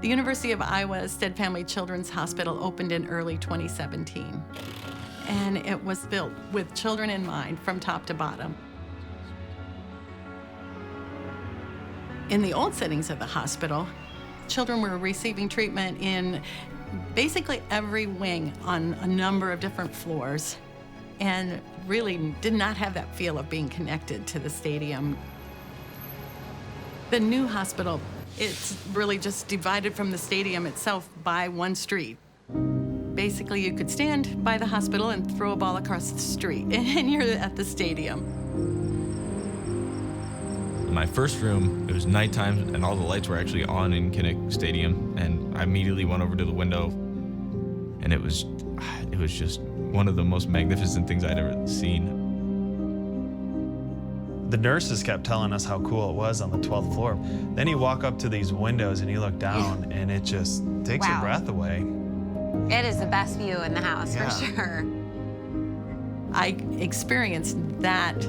The University of Iowa Stead Family Children's Hospital opened in early 2017. And it was built with children in mind from top to bottom. In the old settings of the hospital, children were receiving treatment in basically every wing on a number of different floors, and really did not have that feel of being connected to the stadium. The new hospital, it's really just divided from the stadium itself by one street. Basically, you could stand by the hospital and throw a ball across the street, and you're at the stadium. In my first room, it was nighttime, and all the lights were actually on in Kinnick Stadium, and I immediately went over to the window, and it was just one of the most magnificent things I'd ever seen. The nurses kept telling us how cool it was on the 12th floor. Then you walk up to these windows and you look down, and it just takes your breath away. It is the best view in the house, Yeah. for sure. I experienced that,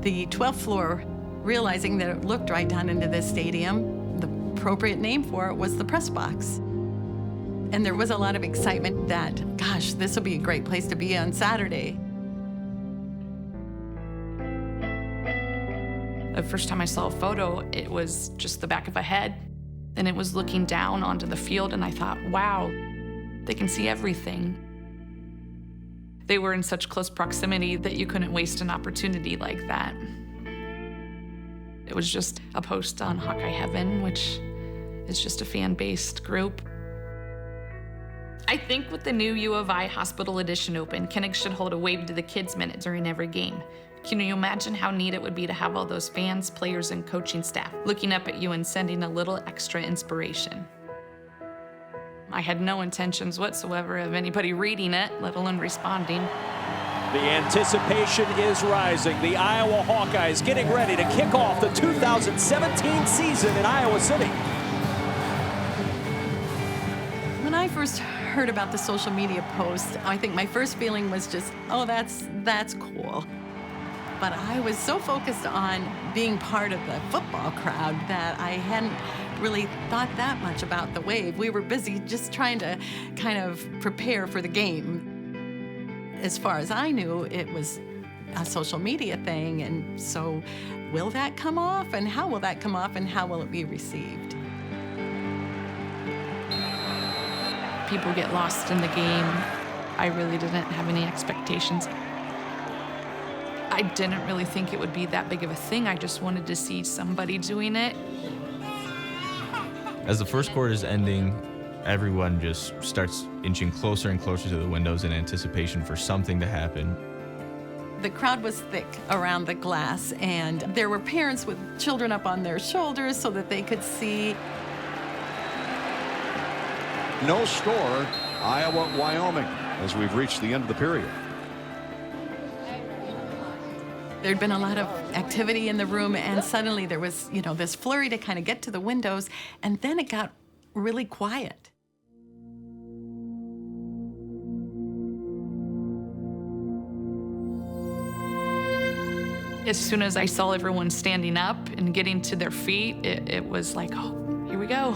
the 12th floor, realizing that it looked right down into the stadium. The appropriate name for it was the press box. And there was a lot of excitement that, gosh, this will be a great place to be on Saturday. The first time I saw a photo, it was just the back of a head, and it was looking down onto the field, and I thought, wow, they can see everything. They were in such close proximity that you couldn't waste an opportunity like that. It was just a post on Hawkeye Heaven, which is just a fan-based group. I think with the new U of I Hospital Edition open, Kinnick should hold a Wave to the Kids minute during every game. Can you imagine how neat it would be to have all those fans, players, and coaching staff looking up at you and sending a little extra inspiration? I had no intentions whatsoever of anybody reading it, let alone responding. The anticipation is rising. The Iowa Hawkeyes getting ready to kick off the 2017 season in Iowa City. When I first heard about the social media post, I think my first feeling was just, oh, that's cool. But I was so focused on being part of the football crowd that I hadn't really thought that much about the Wave. We were busy just trying to kind of prepare for the game. As far as I knew, it was a social media thing, and so will that come off, and how will that come off, and how will it be received? People get lost in the game. I really didn't have any expectations. I didn't really think it would be that big of a thing. I just wanted to see somebody doing it. As the first quarter is ending, everyone just starts inching closer and closer to the windows in anticipation for something to happen. The crowd was thick around the glass, and there were parents with children up on their shoulders so that they could see. No score, Iowa, Wyoming, as we've reached the end of the period. There'd been a lot of activity in the room, and suddenly there was, this flurry to kind of get to the windows, and then it got really quiet. As soon as I saw everyone standing up and getting to their feet, it was like, oh, here we go.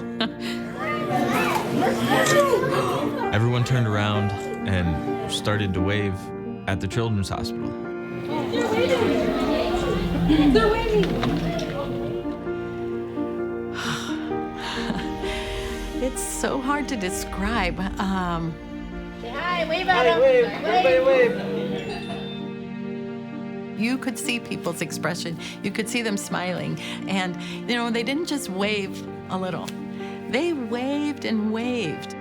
Everyone turned around and started to wave at the Children's Hospital. They're waving! They're waving! It's so hard to describe. Say hi, wave at them! Wave! Everybody wave! You could see people's expression. You could see them smiling. And, they didn't just wave a little. They waved and waved.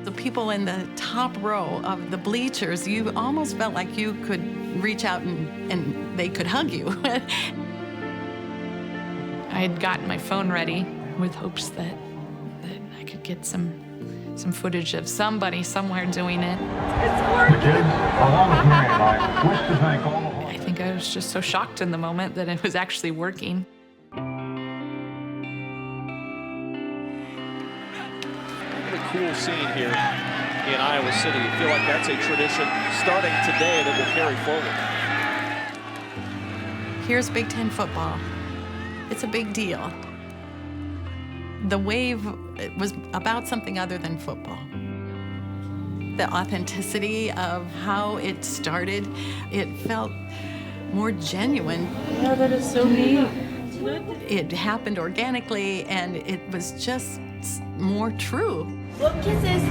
The people in the top row of the bleachers, you almost felt like you could reach out and they could hug you. I had gotten my phone ready with hopes that I could get some footage of somebody somewhere doing it. I think I was just so shocked in the moment that it was actually working. What a cool scene here in Iowa City. I feel like that's a tradition starting today that will carry forward. Here's Big Ten football. It's a big deal. The wave was about something other than football. The authenticity of how it started, it felt more genuine. Yeah, that is so neat. It happened organically, and it was just more true. Well, kisses.